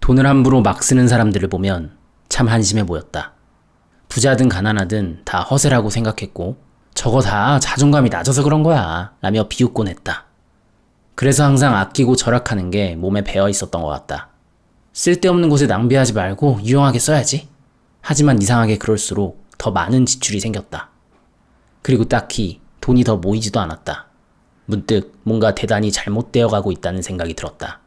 돈을 함부로 막 쓰는 사람들을 보면 참 한심해 보였다. 부자든 가난하든 다 허세라고 생각했고 저거 다 자존감이 낮아서 그런 거야 라며 비웃곤 했다. 그래서 항상 아끼고 절약하는 게 몸에 배어 있었던 것 같다. 쓸데없는 곳에 낭비하지 말고 유용하게 써야지. 하지만 이상하게 그럴수록 더 많은 지출이 생겼다. 그리고 딱히 돈이 더 모이지도 않았다. 문득 뭔가 대단히 잘못되어 가고 있다는 생각이 들었다.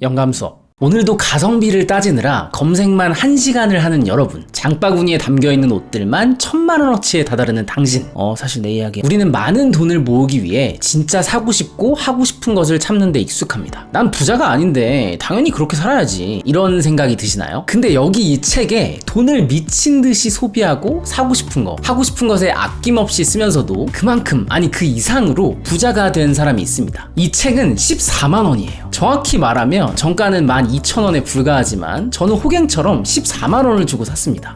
영감 수업. 오늘도 가성비를 따지느라 검색만 1시간을 하는 여러분, 장바구니에 담겨있는 옷들만 1000만원어치에 다다르는 당신. 사실 내 이야기. 우리는 많은 돈을 모으기 위해 진짜 사고 싶고 하고 싶은 것을 참는 데 익숙합니다. 난 부자가 아닌데 당연히 그렇게 살아야지, 이런 생각이 드시나요? 근데 여기 이 책에 돈을 미친 듯이 소비하고 사고 싶은 거, 하고 싶은 것에 아낌없이 쓰면서도 그만큼, 아니 그 이상으로 부자가 된 사람이 있습니다. 이 책은 14만원이에요. 정확히 말하면 정가는 12,000원에 불과하지만 저는 호갱처럼 14만원을 주고 샀습니다.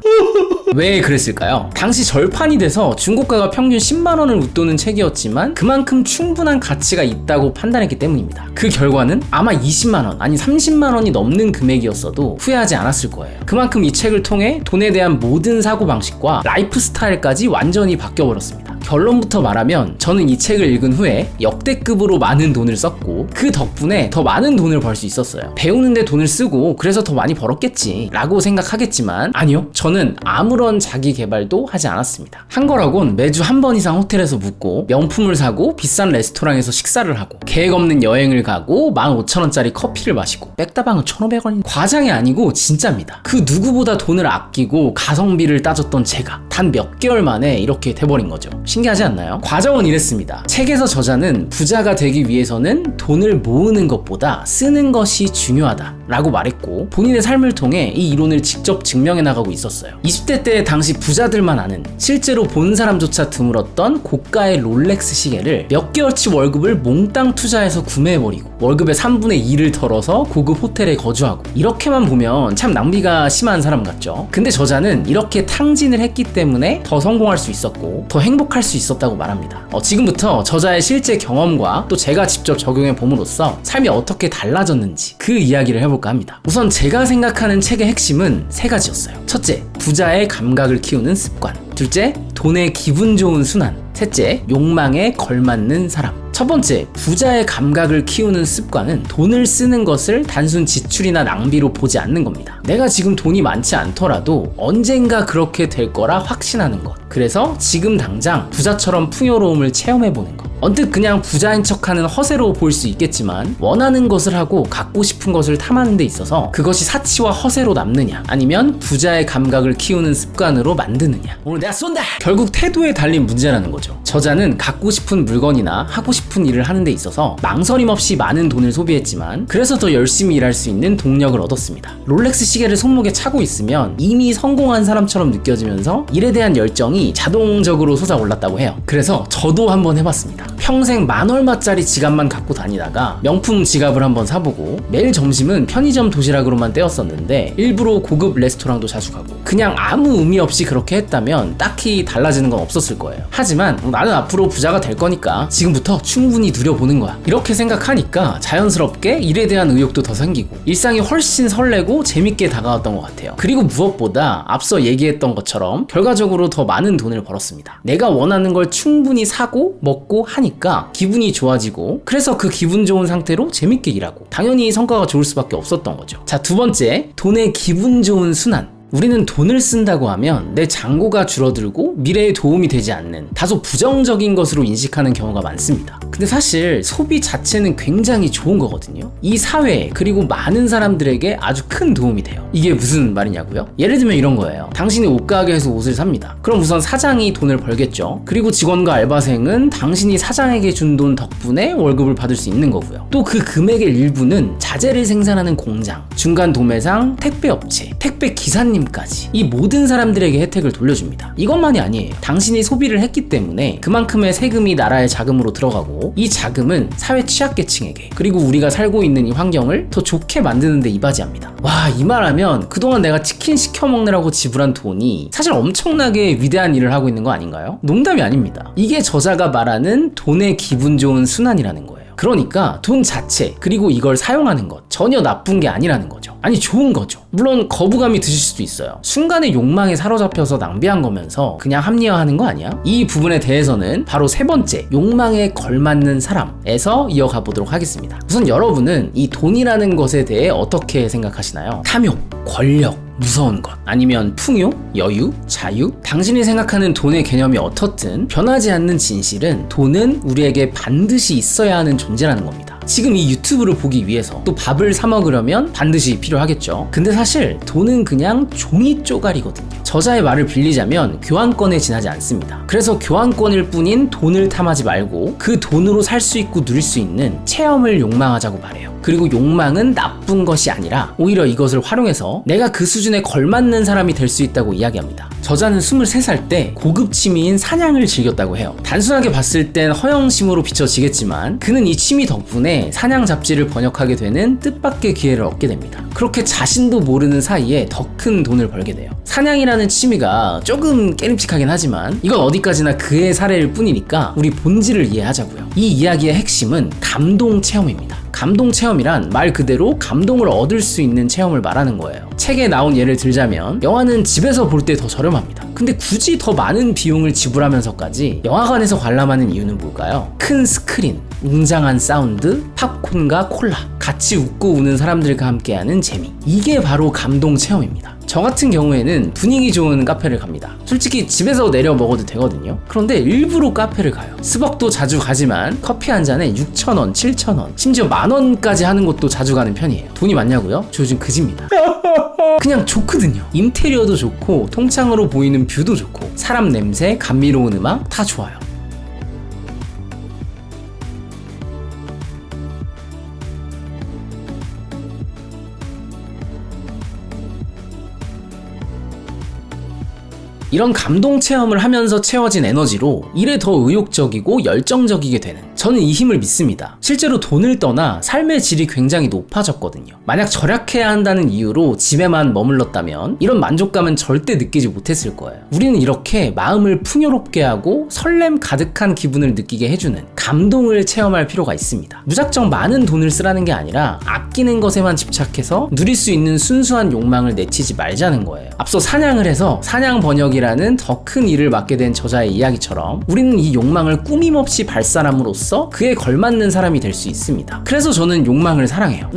왜 그랬을까요? 당시 절판이 돼서 중고가가 평균 10만원을 웃도는 책이었지만 그만큼 충분한 가치가 있다고 판단했기 때문입니다. 그 결과는 아마 20만원, 아니 30만원이 넘는 금액이었어도 후회하지 않았을 거예요. 그만큼 이 책을 통해 돈에 대한 모든 사고방식과 라이프 스타일까지 완전히 바뀌어버렸습니다. 결론부터 말하면 저는 이 책을 읽은 후에 역대급으로 많은 돈을 썼고 그 덕분에 더 많은 돈을 벌 수 있었어요. 배우는데 돈을 쓰고 그래서 더 많이 벌었겠지 라고 생각하겠지만 아니요, 저는 아무런 자기 개발도 하지 않았습니다. 한 거라곤 매주 한 번 이상 호텔에서 묵고 명품을 사고 비싼 레스토랑에서 식사를 하고 계획 없는 여행을 가고 15,000원짜리 커피를 마시고 백다방은 1,500원. 과장이 아니고 진짜입니다. 그 누구보다 돈을 아끼고 가성비를 따졌던 제가 단 몇 개월 만에 이렇게 돼버린 거죠. 신기하지 않나요? 과정은 이랬습니다. 책에서 저자는 부자가 되기 위해서는 돈을 모으는 것보다 쓰는 것이 중요하다 라고 말했고 본인의 삶을 통해 이 이론을 직접 증명해 나가고 있었어요. 20대 때 당시 부자들만 아는, 실제로 본 사람조차 드물었던 고가의 롤렉스 시계를 몇 개월치 월급을 몽땅 투자해서 구매해버리고 월급의 3분의 2를 털어서 고급 호텔에 거주하고, 이렇게만 보면 참 낭비가 심한 사람 같죠. 근데 저자는 이렇게 탕진을 했기 때문에 더 성공할 수 있었고 더 행복할 수 있었다고 말합니다. 지금부터 저자의 실제 경험과 또 제가 직접 적용해 봄으로써 삶이 어떻게 달라졌는지 그 이야기를 해볼까 합니다. 우선 제가 생각하는 책의 핵심은 3가지였어요. 첫째, 부자의 감각을 키우는 습관. 둘째, 돈의 기분 좋은 순환. 셋째, 욕망에 걸맞는 사람. 첫 번째, 부자의 감각을 키우는 습관은 돈을 쓰는 것을 단순 지출이나 낭비로 보지 않는 겁니다. 내가 지금 돈이 많지 않더라도 언젠가 그렇게 될 거라 확신하는 것. 그래서 지금 당장 부자처럼 풍요로움을 체험해보는 것. 언뜻 그냥 부자인 척하는 허세로 보일 수 있겠지만 원하는 것을 하고 갖고 싶은 것을 탐하는 데 있어서 그것이 사치와 허세로 남느냐, 아니면 부자의 감각을 키우는 습관으로 만드느냐. 오늘 내가 쏜다! 결국 태도에 달린 문제라는 거죠. 저자는 갖고 싶은 물건이나 하고 싶은 일을 하는 데 있어서 망설임 없이 많은 돈을 소비했지만 그래서 더 열심히 일할 수 있는 동력을 얻었습니다. 롤렉스 시계를 손목에 차고 있으면 이미 성공한 사람처럼 느껴지면서 일에 대한 열정이 자동적으로 솟아올랐다고 해요. 그래서 저도 한번 해봤습니다. 평생 10,000얼마짜리 지갑만 갖고 다니다가 명품 지갑을 한번 사보고 매일 점심은 편의점 도시락으로만 때웠었는데 일부러 고급 레스토랑도 자주 가고 그냥 아무 의미 없이 그렇게 했다면 딱히 달라지는 건 없었을 거예요. 하지만 나는 앞으로 부자가 될 거니까 지금부터 충분히 누려보는 거야, 이렇게 생각하니까 자연스럽게 일에 대한 의욕도 더 생기고 일상이 훨씬 설레고 재밌게 다가왔던 것 같아요. 그리고 무엇보다 앞서 얘기했던 것처럼 결과적으로 더 많은 돈을 벌었습니다. 내가 원하는 걸 충분히 사고 먹고 하니까 기분이 좋아지고 그래서 그 기분 좋은 상태로 재밌게 일하고 당연히 성과가 좋을 수밖에 없었던 거죠. 자, 두 번째, 돈의 기분 좋은 순환. 우리는 돈을 쓴다고 하면 내 잔고가 줄어들고 미래에 도움이 되지 않는 다소 부정적인 것으로 인식하는 경우가 많습니다. 근데 사실 소비 자체는 굉장히 좋은 거거든요. 이 사회에, 그리고 많은 사람들에게 아주 큰 도움이 돼요. 이게 무슨 말이냐고요? 예를 들면 이런 거예요. 당신이 옷가게에서 옷을 삽니다. 그럼 우선 사장이 돈을 벌겠죠. 그리고 직원과 알바생은 당신이 사장에게 준 돈 덕분에 월급을 받을 수 있는 거고요. 또 그 금액의 일부는 자재를 생산하는 공장, 중간 도매상, 택배업체, 택배 기사님까지 이 모든 사람들에게 혜택을 돌려줍니다. 이것만이 아니에요. 당신이 소비를 했기 때문에 그만큼의 세금이 나라의 자금으로 들어가고 이 자금은 사회 취약계층에게, 그리고 우리가 살고 있는 이 환경을 더 좋게 만드는 데 이바지합니다. 와, 이 말하면 그동안 내가 치킨 시켜 먹느라고 지불한 돈이 사실 엄청나게 위대한 일을 하고 있는 거 아닌가요? 농담이 아닙니다. 이게 저자가 말하는 돈의 기분 좋은 순환이라는 거예요. 그러니까 돈 자체 그리고 이걸 사용하는 것 전혀 나쁜 게 아니라는 거죠. 아니 좋은 거죠. 물론 거부감이 드실 수도 있어요. 순간의 욕망에 사로잡혀서 낭비한 거면서 그냥 합리화하는 거 아니야? 이 부분에 대해서는 바로 세 번째 욕망에 걸맞는 사람에서 이어가 보도록 하겠습니다. 우선 여러분은 이 돈이라는 것에 대해 어떻게 생각하시나요? 탐욕, 권력, 무서운 것, 아니면 풍요, 여유, 자유? 당신이 생각하는 돈의 개념이 어떻든 변하지 않는 진실은 돈은 우리에게 반드시 있어야 하는 존재라는 겁니다. 지금 이 유튜브를 보기 위해서 또 밥을 사 먹으려면 반드시 필요하겠죠. 근데 사실 돈은 그냥 종이 쪼가리거든요. 저자의 말을 빌리자면 교환권에 지나지 않습니다. 그래서 교환권일 뿐인 돈을 탐하지 말고 그 돈으로 살 수 있고 누릴 수 있는 체험을 욕망하자고 말해요. 그리고 욕망은 나쁜 것이 아니라 오히려 이것을 활용해서 내가 그 수준에 걸맞는 사람이 될 수 있다고 이야기합니다. 저자는 23살 때 고급 취미인 사냥을 즐겼다고 해요. 단순하게 봤을 땐 허영심으로 비춰지겠지만 그는 이 취미 덕분에 사냥 잡지를 번역하게 되는 뜻밖의 기회를 얻게 됩니다. 그렇게 자신도 모르는 사이에 더 큰 돈을 벌게 돼요. 사냥이라는 취미가 조금 깨름칙하긴 하지만 이건 어디까지나 그의 사례일 뿐이니까 우리 본질을 이해하자고요. 이 이야기의 핵심은 감동 체험입니다. 감동 체험이란 말 그대로 감동을 얻을 수 있는 체험을 말하는 거예요. 책에 나온 예를 들자면 영화는 집에서 볼 때 더 저렴합니다. 근데 굳이 더 많은 비용을 지불하면서까지 영화관에서 관람하는 이유는 뭘까요? 큰 스크린, 웅장한 사운드, 팝콘과 콜라, 같이 웃고 우는 사람들과 함께하는 재미. 이게 바로 감동 체험입니다. 저 같은 경우에는 분위기 좋은 카페를 갑니다. 솔직히 집에서 내려 먹어도 되거든요. 그런데 일부러 카페를 가요. 스벅도 자주 가지만 커피 한 잔에 6,000원, 7,000원, 심지어 10,000원까지 하는 곳도 자주 가는 편이에요. 돈이 많냐고요? 저 요즘 그지입니다. 그냥 좋거든요. 인테리어도 좋고 통창으로 보이는 뷰도 좋고 사람 냄새, 감미로운 음악 다 좋아요. 이런 감동 체험을 하면서 채워진 에너지로 일에 더 의욕적이고 열정적이게 되는, 저는 이 힘을 믿습니다. 실제로 돈을 떠나 삶의 질이 굉장히 높아졌거든요. 만약 절약해야 한다는 이유로 집에만 머물렀다면 이런 만족감은 절대 느끼지 못했을 거예요. 우리는 이렇게 마음을 풍요롭게 하고 설렘 가득한 기분을 느끼게 해주는 감동을 체험할 필요가 있습니다. 무작정 많은 돈을 쓰라는 게 아니라 아끼는 것에만 집착해서 누릴 수 있는 순수한 욕망을 내치지 말자는 거예요. 앞서 사냥을 해서 사냥 번역이라는 더 큰 일을 맡게 된 저자의 이야기처럼 우리는 이 욕망을 꾸밈없이 발산함으로써 그에 걸맞는 사람이 될 수 있습니다. 그래서 저는 욕망을 사랑해요.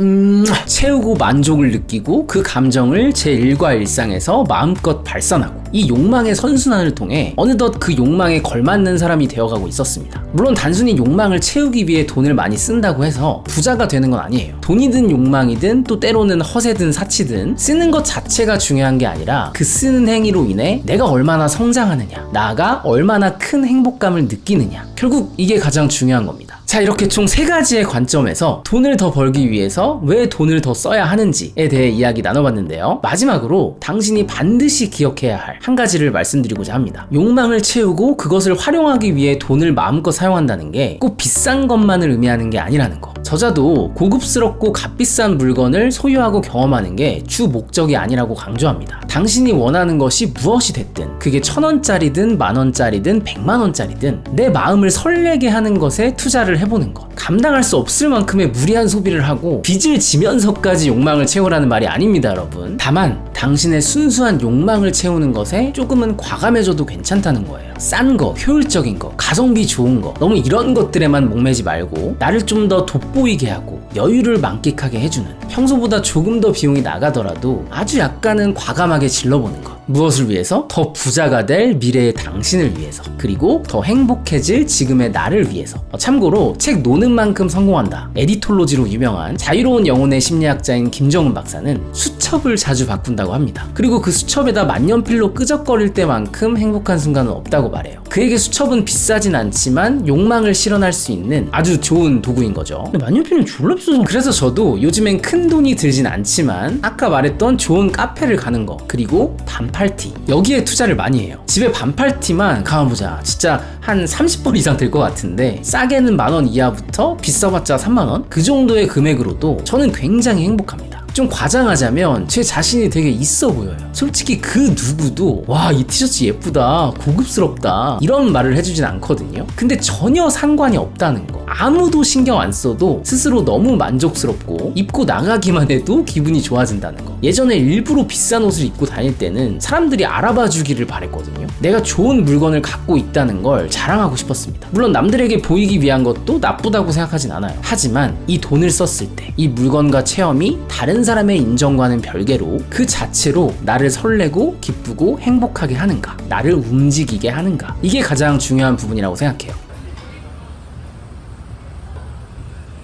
채우고 만족을 느끼고 그 감정을 제 일과 일상에서 마음껏 발산하고 이 욕망의 선순환을 통해 어느덧 그 욕망에 걸맞는 사람이 되어가고 있었습니다. 물론 단순히 욕망을 채우기 위해 돈을 많이 쓴다고 해서 부자가 되는 건 아니에요. 돈이든 욕망이든 또 때로는 허세든 사치든 쓰는 것 자체가 중요한 게 아니라 그 쓰는 행위로 인해 내가 얼마나 성장하느냐, 나아가 얼마나 큰 행복감을 느끼느냐, 결국 이게 가장 중요한 겁니다. 자, 이렇게 총 3가지의 관점에서 돈을 더 벌기 위해서 왜 돈을 더 써야 하는지에 대해 이야기 나눠봤는데요. 마지막으로 당신이 반드시 기억해야 할 한 가지를 말씀드리고자 합니다. 욕망을 채우고 그것을 활용하기 위해 돈을 마음껏 사용한다는 게 꼭 비싼 것만을 의미하는 게 아니라는 거. 저자도 고급스럽고 값비싼 물건을 소유하고 경험하는 게 주 목적이 아니라고 강조합니다. 당신이 원하는 것이 무엇이 됐든 그게 1,000원짜리든 10,000원짜리든 100만원짜리든 내 마음을 설레게 하는 것에 투자를 해보는 것. 감당할 수 없을 만큼의 무리한 소비를 하고 빚을 지면서까지 욕망을 채우라는 말이 아닙니다, 여러분. 다만 당신의 순수한 욕망을 채우는 것에 조금은 과감해져도 괜찮다는 거예요. 싼 거, 효율적인 거, 가성비 좋은 거, 너무 이런 것들에만 목매지 말고 나를 좀 더 돋보이게 하고 여유를 만끽하게 해주는, 평소보다 조금 더 비용이 나가더라도 아주 약간은 과감하게 질러보는 것. 무엇을 위해서? 더 부자가 될 미래의 당신을 위해서, 그리고 더 행복해질 지금의 나를 위해서. 참고로 책 노는 만큼 성공한다, 에디톨로지로 유명한 자유로운 영혼의 심리학자인 김정은 박사는 수첩을 자주 바꾼다고 합니다. 그리고 그 수첩에다 만년필로 끄적거릴 때만큼 행복한 순간은 없다고 말해요. 그에게 수첩은 비싸진 않지만 욕망을 실현할 수 있는 아주 좋은 도구인 거죠. 근데 만년필은 졸라 비싸잖아. 그래서 저도 요즘엔 큰 돈이 들진 않지만 아까 말했던 좋은 카페를 가는 거, 그리고 반팔티, 여기에 투자를 많이 해요. 집에 반팔티만 가만보자 진짜 한 30벌 이상 들 것 같은데 싸게는 10,000원 이하부터 비싸봤자 30,000원? 그 정도의 금액으로도 저는 굉장히 행복합니다. 좀 과장하자면 제 자신이 되게 있어 보여요. 솔직히 그 누구도 와, 이 티셔츠 예쁘다, 고급스럽다 이런 말을 해주진 않거든요. 근데 전혀 상관이 없다는 거, 아무도 신경 안 써도 스스로 너무 만족스럽고 입고 나가기만 해도 기분이 좋아진다는 거. 예전에 일부러 비싼 옷을 입고 다닐 때는 사람들이 알아봐 주기를 바랬거든요. 내가 좋은 물건을 갖고 있다는 걸 자랑하고 싶었습니다. 물론 남들에게 보이기 위한 것도 나쁘다고 생각하진 않아요. 하지만 이 돈을 썼을 때 이 물건과 체험이 다른 사람의 인정과는 별개로 그 자체로 나를 설레고 기쁘고 행복하게 하는가, 나를 움직이게 하는가, 이게 가장 중요한 부분이라고 생각해요.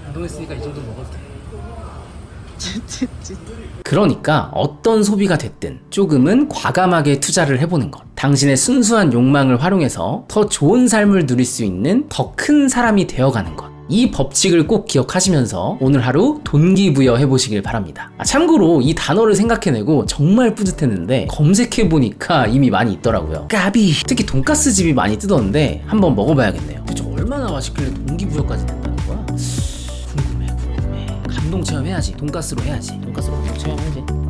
운동했으니까 이 정도 먹어도 돼. 그러니까 어떤 소비가 됐든 조금은 과감하게 투자를 해보는 것, 당신의 순수한 욕망을 활용해서 더 좋은 삶을 누릴 수 있는 더 큰 사람이 되어가는 것, 이 법칙을 꼭 기억하시면서 오늘 하루 동기부여 해보시길 바랍니다. 참고로 이 단어를 생각해내고 정말 뿌듯했는데 검색해보니까 이미 많이 있더라고요. 까비! 특히 돈가스 집이 많이 뜨던데 한번 먹어봐야겠네요. 도대체 얼마나 맛있길래 동기부여까지 된다는 거야? 궁금해. 감동 체험해야지. 돈가스로 해야지. 돈가스로 감동 체험해야지.